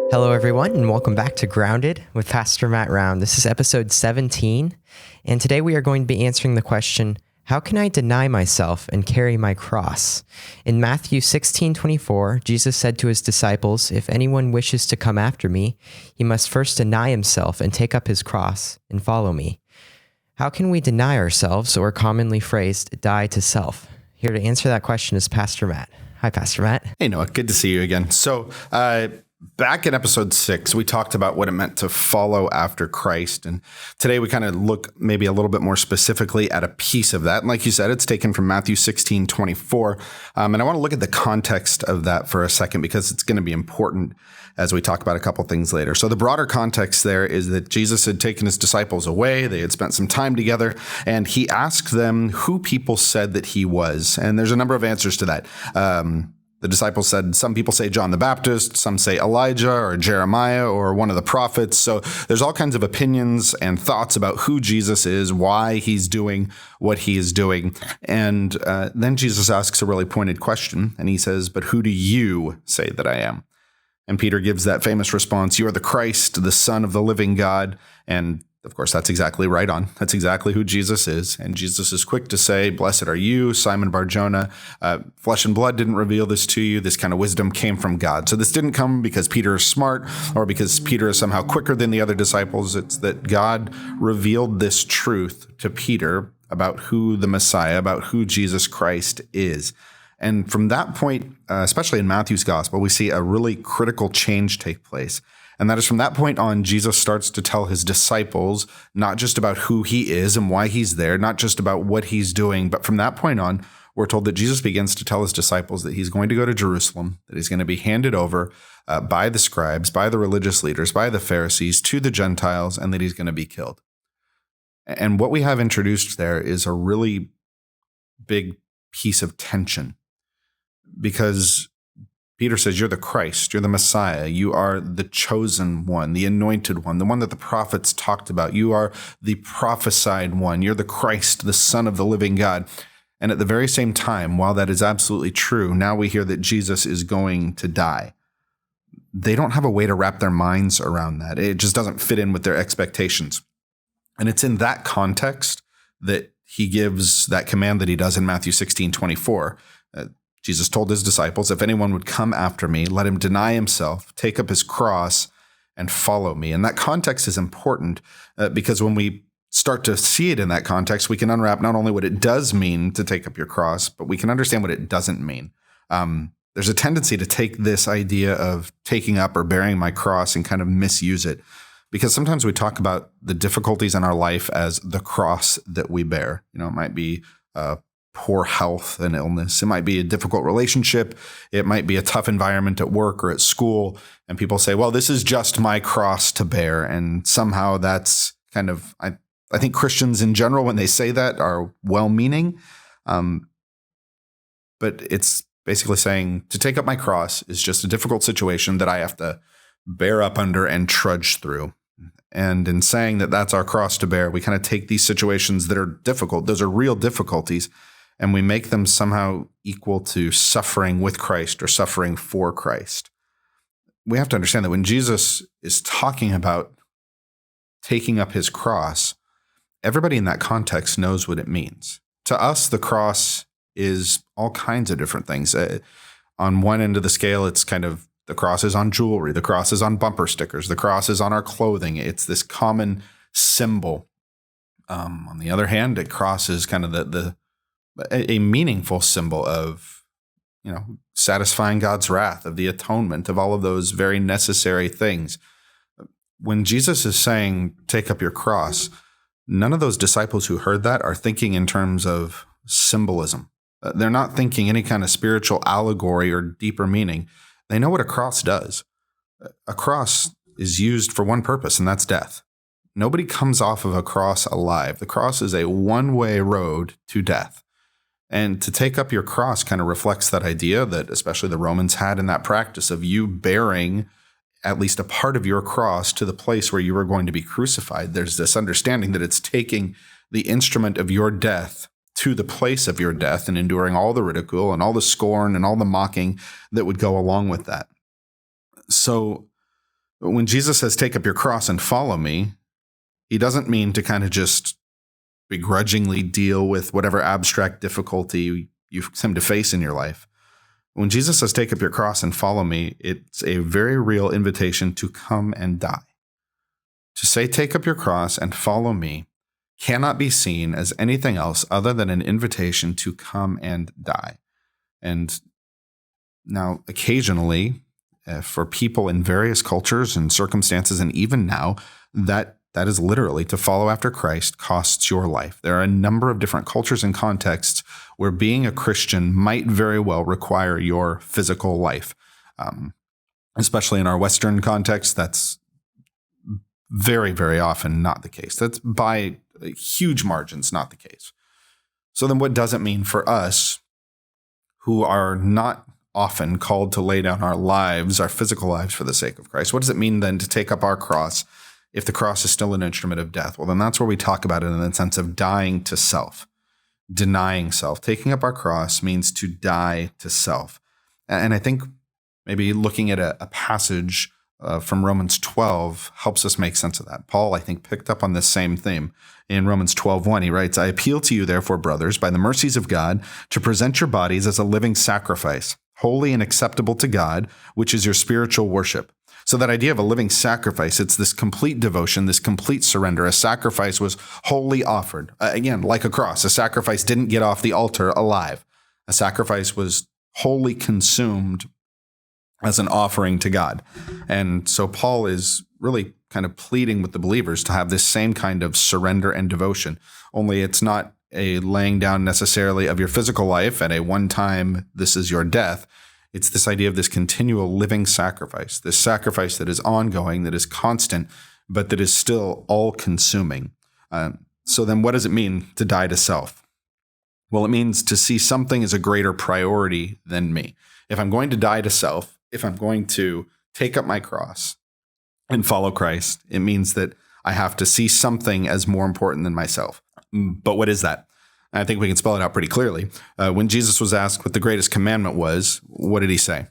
Hello, everyone, and welcome back to Grounded with Pastor Matt Round. This is episode 17, and today we are going to be answering the question, how can I deny myself and carry my cross? In Matthew 16:24, Jesus said to his disciples, if anyone wishes to come after me, he must first deny himself and take up his cross and follow me. How can we deny ourselves, or commonly phrased, die to self? Here to answer that question is Pastor Matt. Hi, Pastor Matt. Hey, Noah. Good to see you again. So, back in episode 6, we talked about what it meant to follow after Christ. And today we kind of look maybe a little bit more specifically at a piece of that. And like you said, it's taken from Matthew 16:24. And I want to look at the context of that for a second because it's going to be important as we talk about a couple things later. So the broader context there is that Jesus had taken his disciples away. They had spent some time together, and he asked them who people said that he was. And there's a number of answers to that. The disciples said, some people say John the Baptist, some say Elijah or Jeremiah or one of the prophets. So there's all kinds of opinions and thoughts about who Jesus is, why he's doing what he is doing. And then Jesus asks a really pointed question, and he says, but who do you say that I am? And Peter gives that famous response, you are the Christ, the Son of the living God. And of course, that's exactly right on. That's exactly who Jesus is. And Jesus is quick to say, blessed are you, Simon Bar-Jonah. Flesh and blood didn't reveal this to you. This kind of wisdom came from God. So this didn't come because Peter is smart or because Peter is somehow quicker than the other disciples. It's that God revealed this truth to Peter about who the Messiah, about who Jesus Christ is. And from that point, especially in Matthew's gospel, we see a really critical change take place. And that is from that point on, Jesus starts to tell his disciples not just about who he is and why he's there, not just about what he's doing, but from that point on, we're told that Jesus begins to tell his disciples that he's going to go to Jerusalem, that he's going to be handed over by the scribes, by the religious leaders, by the Pharisees to the Gentiles, and that he's going to be killed. And what we have introduced there is a really big piece of tension. Because Peter says, you're the Christ, you're the Messiah, you are the chosen one, the anointed one, the one that the prophets talked about. You are the prophesied one. You're the Christ, the Son of the living God. And at the very same time, while that is absolutely true, now we hear that Jesus is going to die. They don't have a way to wrap their minds around that. It just doesn't fit in with their expectations. And it's in that context that he gives that command that he does in Matthew 16:24. Jesus told his disciples, if anyone would come after me, let him deny himself, take up his cross, and follow me. And that context is important because when we start to see it in that context, we can unwrap not only what it does mean to take up your cross, but we can understand what it doesn't mean. There's a tendency to take this idea of taking up or bearing my cross and kind of misuse it, because sometimes we talk about the difficulties in our life as the cross that we bear. You know, it might be poor health and illness. It might be a difficult relationship. It might be a tough environment at work or at school. And people say, well, this is just my cross to bear. And somehow that's kind of, I think Christians in general, when they say that, are well-meaning. But it's basically saying to take up my cross is just a difficult situation that I have to bear up under and trudge through. And in saying that that's our cross to bear, we kind of take these situations that are difficult. Those are real difficulties. And we make them somehow equal to suffering with Christ or suffering for Christ. We have to understand that when Jesus is talking about taking up his cross, everybody in that context knows what it means. To us, the cross is all kinds of different things. On one end of the scale, it's kind of the cross is on jewelry, the cross is on bumper stickers, the cross is on our clothing. It's this common symbol. On the other hand, a cross is kind of a meaningful symbol of, satisfying God's wrath, of the atonement, of all of those very necessary things. When Jesus is saying, take up your cross, none of those disciples who heard that are thinking in terms of symbolism. They're not thinking any kind of spiritual allegory or deeper meaning. They know what a cross does. A cross is used for one purpose, and that's death. Nobody comes off of a cross alive. The cross is a one-way road to death. And to take up your cross kind of reflects that idea that especially the Romans had in that practice of you bearing at least a part of your cross to the place where you were going to be crucified. There's this understanding that it's taking the instrument of your death to the place of your death and enduring all the ridicule and all the scorn and all the mocking that would go along with that. So When Jesus says, take up your cross and follow me, he doesn't mean to kind of just begrudgingly deal with whatever abstract difficulty you seem to face in your life. When Jesus says, take up your cross and follow me, it's a very real invitation to come and die. To say, take up your cross and follow me cannot be seen as anything else other than an invitation to come and die. And now, occasionally, for people in various cultures and circumstances, and even now, that is literally to follow after Christ costs your life. There are a number of different cultures and contexts where being a Christian might very well require your physical life. Especially in our Western context, that's very, very often not the case. That's by huge margins not the case. So then what does it mean for us who are not often called to lay down our lives, our physical lives for the sake of Christ? What does it mean then to take up our cross if the cross is still an instrument of death? Well, then that's where we talk about it in the sense of dying to self, denying self. Taking up our cross means to die to self. And I think maybe looking at a passage from Romans 12 helps us make sense of that. Paul, I think, picked up on this same theme. In Romans 12:1, he writes, I appeal to you, therefore, brothers, by the mercies of God, to present your bodies as a living sacrifice, holy and acceptable to God, which is your spiritual worship. So that idea of a living sacrifice, it's this complete devotion, this complete surrender. A sacrifice was wholly offered. Again, like a cross, a sacrifice didn't get off the altar alive. A sacrifice was wholly consumed as an offering to God. And so Paul is really kind of pleading with the believers to have this same kind of surrender and devotion, only it's not a laying down necessarily of your physical life at a one-time, this is your death. It's this idea of this continual living sacrifice, this sacrifice that is ongoing, that is constant, but that is still all-consuming. So then what does it mean to die to self? Well, it means to see something as a greater priority than me. If I'm going to die to self, if I'm going to take up my cross and follow Christ, it means that I have to see something as more important than myself. But what is that? I think we can spell it out pretty clearly. When Jesus was asked what the greatest commandment was, what did he say?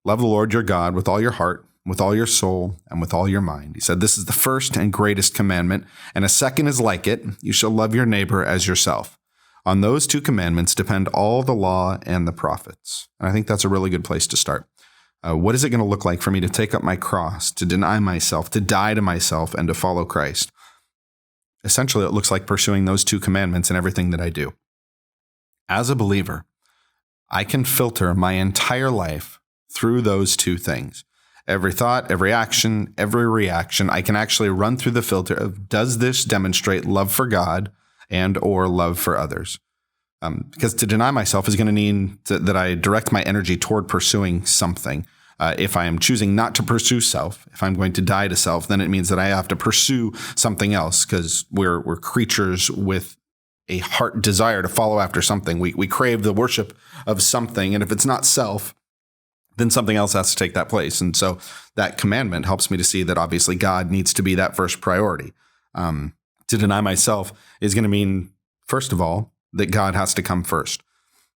Love the Lord your God with all your heart, with all your soul, and with all your mind. He said, this is the first and greatest commandment, and a second is like it. You shall love your neighbor as yourself. On those two commandments depend all the law and the prophets. And I think that's a really good place to start. What is it going to look like for me to take up my cross, to deny myself, to die to myself, and to follow Christ? Essentially, it looks like pursuing those two commandments in everything that I do. As a believer, I can filter my entire life through those two things. Every thought, every action, every reaction, I can actually run through the filter of, does this demonstrate love for God and or love for others? Because to deny myself is going to mean that I direct my energy toward pursuing something. If I am choosing not to pursue self, if I'm going to die to self, then it means that I have to pursue something else, because we're creatures with a heart desire to follow after something. We crave the worship of something, and if it's not self, then something else has to take that place. And so that commandment helps me to see that obviously God needs to be that first priority. To deny myself is going to mean, first of all, that God has to come first.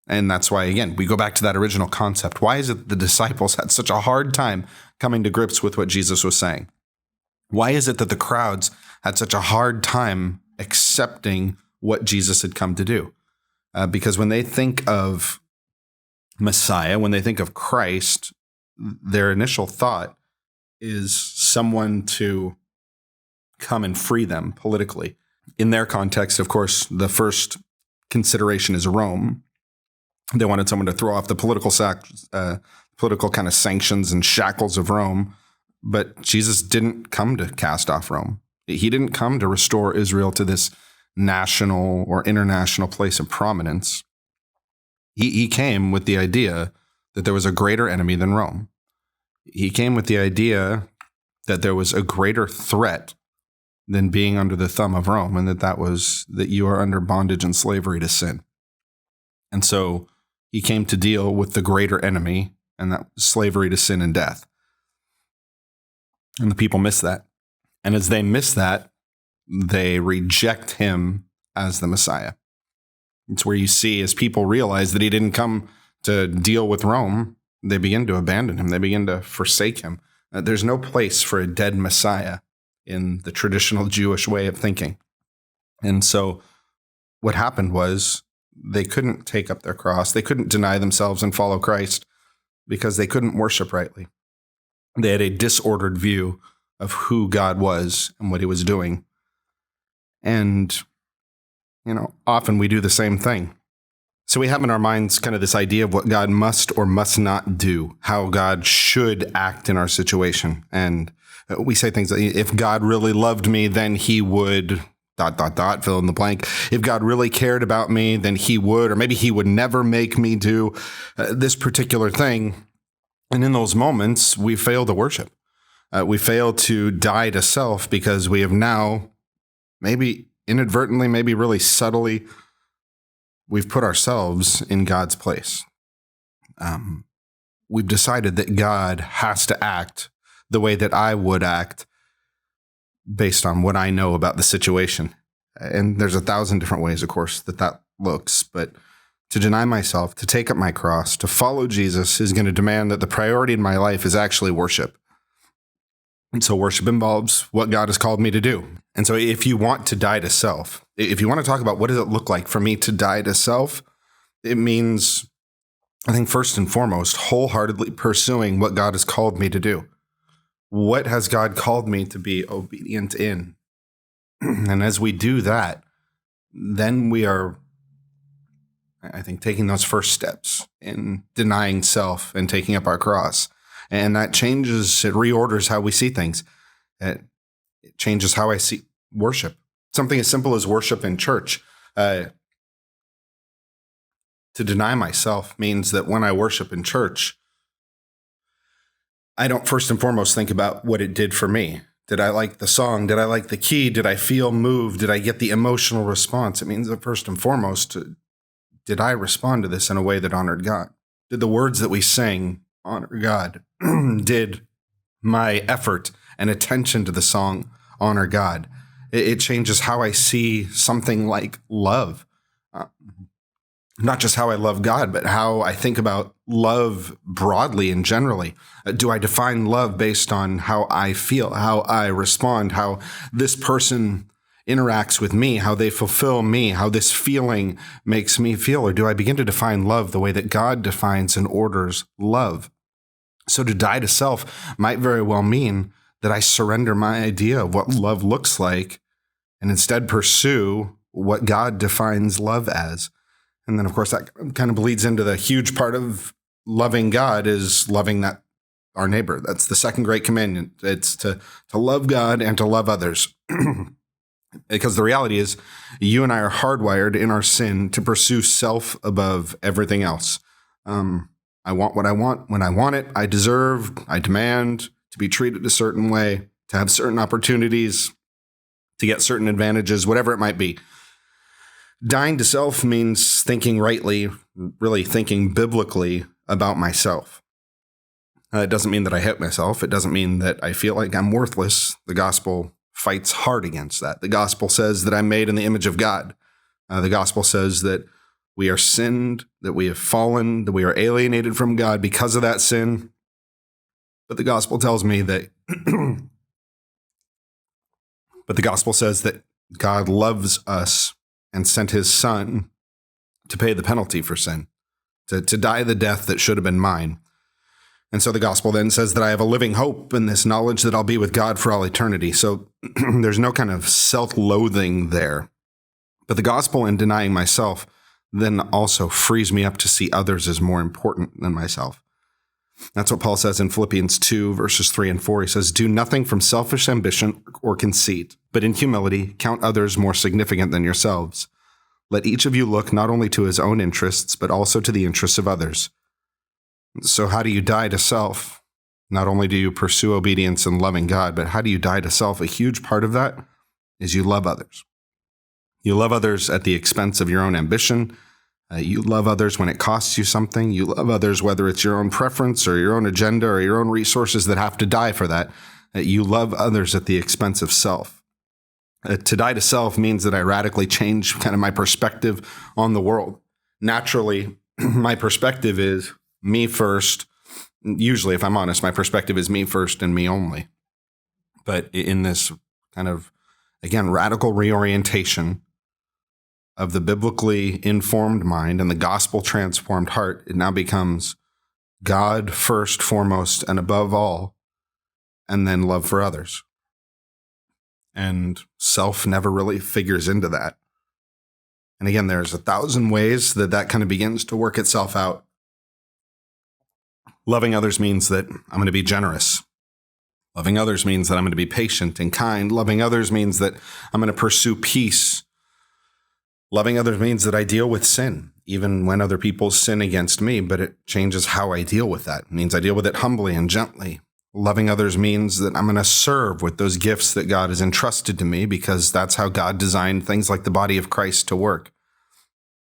And that's why, again, we go back to that original concept. Why is it the disciples had such a hard time coming to grips with what Jesus was saying? Why is it that the crowds had such a hard time accepting what Jesus had come to do? Because when they think of Messiah, when they think of Christ, their initial thought is someone to come and free them politically. In their context, of course, the first consideration is Rome. They wanted someone to throw off the political kind of sanctions and shackles of Rome. But Jesus didn't come to cast off Rome. He didn't come to restore Israel to this national or international place of prominence. He came with the idea that there was a greater enemy than Rome. He came with the idea that there was a greater threat than being under the thumb of Rome, and that was that you are under bondage and slavery to sin. And so he came to deal with the greater enemy, and that was slavery to sin and death. And the people miss that. And as they miss that, they reject him as the Messiah. It's where you see, as people realize that he didn't come to deal with Rome, they begin to abandon him. They begin to forsake him. There's no place for a dead Messiah in the traditional Jewish way of thinking. And so what happened was they couldn't take up their cross. They couldn't deny themselves and follow Christ because they couldn't worship rightly. They had a disordered view of who God was and what he was doing. And, often we do the same thing. So we have in our minds kind of this idea of what God must or must not do, how God should act in our situation. And we say things like, if God really loved me, then he would ... fill in the blank. If God really cared about me, then he would, or maybe he would never make me do this particular thing. And in those moments, we fail to worship. We fail to die to self because we have now, maybe inadvertently, maybe really subtly, we've put ourselves in God's place. We've decided that God has to act the way that I would act based on what I know about the situation. And there's 1,000 different ways, of course, that looks. But to deny myself, to take up my cross, to follow Jesus is going to demand that the priority in my life is actually worship. And so worship involves what God has called me to do. And so if you want to die to self, if you want to talk about what does it look like for me to die to self, it means, I think, first and foremost, wholeheartedly pursuing what God has called me to do. What has God called me to be obedient in? And as we do that, then we are, I think, taking those first steps in denying self and taking up our cross. And that changes, it reorders how we see things. It changes how I see worship. Something as simple as worship in church. To deny myself means that when I worship in church, I don't first and foremost think about what it did for me. Did I like the song? Did I like the key? Did I feel moved? Did I get the emotional response? It means that first and foremost, did I respond to this in a way that honored God? Did the words that we sing honor God? Did my effort and attention to the song honor God? It changes how I see something like love. Not just how I love God, but how I think about love broadly and generally. Do I define love based on how I feel, how I respond, how this person interacts with me, how they fulfill me, how this feeling makes me feel? Or do I begin to define love the way that God defines and orders love? So to die to self might very well mean that I surrender my idea of what love looks like and instead pursue what God defines love as. And then, of course, that kind of bleeds into the huge part of loving God is loving our neighbor. That's the second great commandment. It's to love God and to love others. Because the reality is, you and I are hardwired in our sin to pursue self above everything else. I want what I want when I want it. I deserve, I demand to be treated a certain way, to have certain opportunities, to get certain advantages, whatever it might be. Dying to self means thinking rightly, really thinking biblically about myself. It doesn't mean that I hate myself. It doesn't mean that I feel like I'm worthless. The gospel fights hard against that. The gospel says that I'm made in the image of God. The gospel says that we are sinned, that we have fallen, that we are alienated from God because of that sin. But the gospel tells me that, but the gospel says that God loves us and sent his son to pay the penalty for sin, to die the death that should have been mine. And so the gospel then says that I have a living hope in this knowledge that I'll be with God for all eternity. So there's no kind of self-loathing there. But the gospel in denying myself then also frees me up to see others as more important than myself. That's what Paul says in Philippians 2, verses 3 and 4. He says, "Do nothing from selfish ambition or conceit, but in humility count others more significant than yourselves. Let each of you look not only to his own interests, but also to the interests of others." So how do you die to self? Not only do you pursue obedience and loving God, but how do you die to self? A huge part of that is you love others. You love others at the expense of your own ambition. You love others when it costs you something. You love others whether it's your own preference or your own agenda or your own resources that have to die for that. You love others at the expense of self. To die to self means that I radically change kind of my perspective on the world. Naturally, my perspective is me first, Usually, if I'm honest, my perspective is me first and me only. But in this kind of, again, radical reorientation of the biblically informed mind and the gospel transformed heart, it now becomes God first, foremost, and above all, and then love for others. And self never really figures into that. And again, there's 1,000 ways that kind of begins to work itself out. Loving others means that I'm going to be generous. Loving others means that I'm going to be patient and kind. Loving others means that I'm going to pursue peace. Loving others means that I deal with sin, even when other people sin against me, but it changes how I deal with that. It means I deal with it humbly and gently. Loving others means that I'm going to serve with those gifts that God has entrusted to me, because that's how God designed things like the body of Christ to work.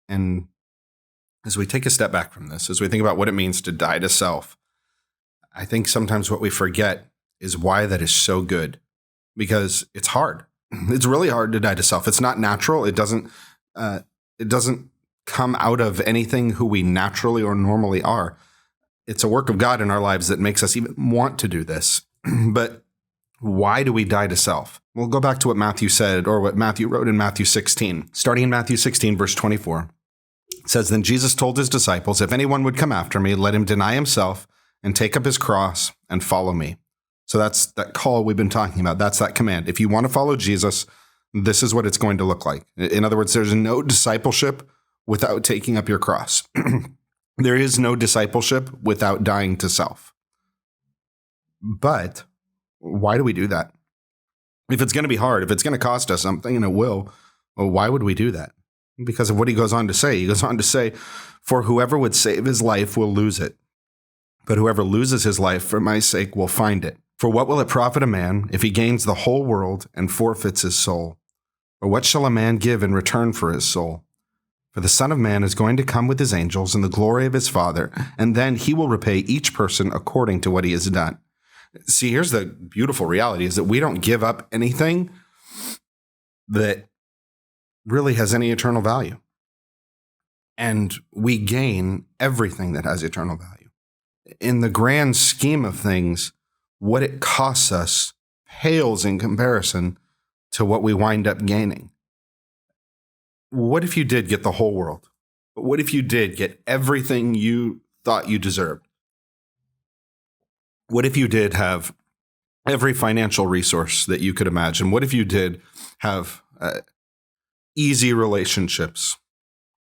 And as we take a step back from this, as we think about what it means to die to self, I think sometimes what we forget is why that is so good, because it's hard. It's really hard to die to self. It's not natural. It doesn't come out of anything who we naturally or normally are. It's a work of God in our lives that makes us even want to do this. But why do we die to self? We'll go back to what Matthew said, or what Matthew wrote in Matthew 16. Starting in Matthew 16, verse 24, it says, "Then Jesus told his disciples, 'If anyone would come after me, let him deny himself and take up his cross and follow me.'" So that's that call we've been talking about. That's that command. If you want to follow Jesus, this is what it's going to look like. In other words, there's no discipleship without taking up your cross. There is no discipleship without dying to self. But why do we do that? If it's going to be hard, if it's going to cost us something, and it will, well, why would we do that? Because of what he goes on to say. He goes on to say, "For whoever would save his life will lose it. But whoever loses his life for my sake will find it. For what will it profit a man if he gains the whole world and forfeits his soul? Or what shall a man give in return for his soul? For the Son of Man is going to come with his angels in the glory of his Father, and then he will repay each person according to what he has done." See, here's the beautiful reality, is that we don't give up anything that really has any eternal value. And we gain everything that has eternal value. In the grand scheme of things, what it costs us pales in comparison to what we wind up gaining. What if you did get the whole world? But what if you did get everything you thought you deserved? What if you did have every financial resource that you could imagine? What if you did have easy relationships?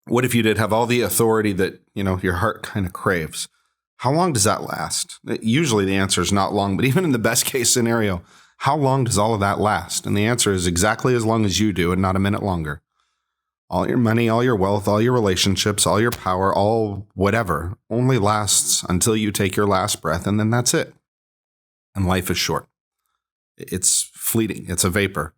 What if you did have all the authority that, your heart kind of craves? How long does that last? Usually the answer is not long, but even in the best case scenario, how long does all of that last? And the answer is exactly as long as you do, and not a minute longer. All your money, all your wealth, all your relationships, all your power, all whatever only lasts until you take your last breath, and then that's it. And life is short. It's fleeting. It's a vapor.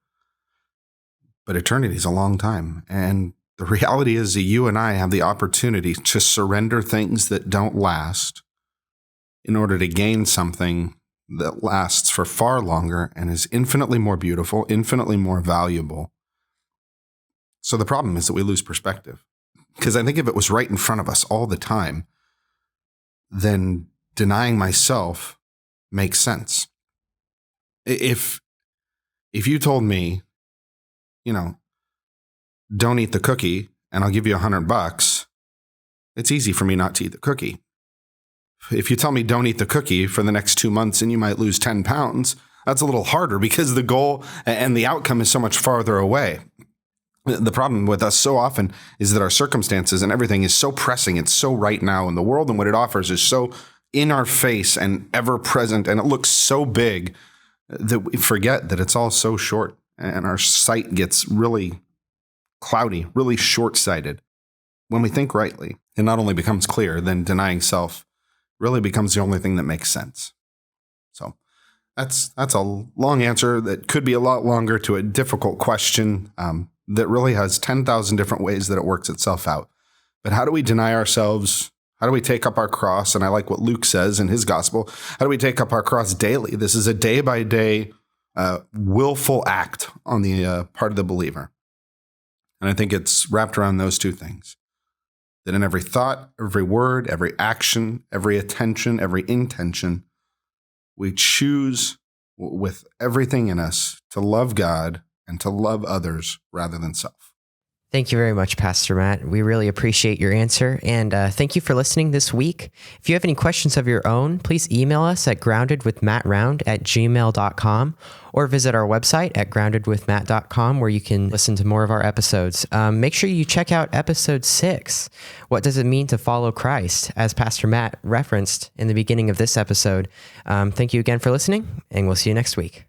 But eternity is a long time. And the reality is that you and I have the opportunity to surrender things that don't last in order to gain something that lasts for far longer and is infinitely more beautiful, infinitely more valuable. So the problem is that we lose perspective. Because I think if it was right in front of us all the time, then denying myself makes sense. If you told me, don't eat the cookie and I'll give you $100, it's easy for me not to eat the cookie. If you tell me don't eat the cookie for the next 2 months and you might lose 10 pounds, that's a little harder because the goal and the outcome is so much farther away. The problem with us so often is that our circumstances and everything is so pressing. It's so right now, and the world and what it offers is so in our face and ever present, and it looks so big that we forget that it's all so short, and our sight gets really cloudy, really short-sighted. When we think rightly, it not only becomes clear, then denying self really becomes the only thing that makes sense. So that's a long answer that could be a lot longer to a difficult question that really has 10,000 different ways that it works itself out. But how do we deny ourselves? How do we take up our cross? And I like what Luke says in his gospel. How do we take up our cross daily? This is a day-by-day willful act on the part of the believer. And I think it's wrapped around those two things. that in every thought, every word, every action, every attention, every intention, we choose with everything in us to love God and to love others rather than self. Thank you very much, Pastor Matt. We really appreciate your answer. And thank you for listening this week. If you have any questions of your own, please email us at groundedwithmattround@gmail.com or visit our website at groundedwithmatt.com where you can listen to more of our episodes. Make sure you check out episode 6. What does it mean to follow Christ? As Pastor Matt referenced in the beginning of this episode. Thank you again for listening, and we'll see you next week.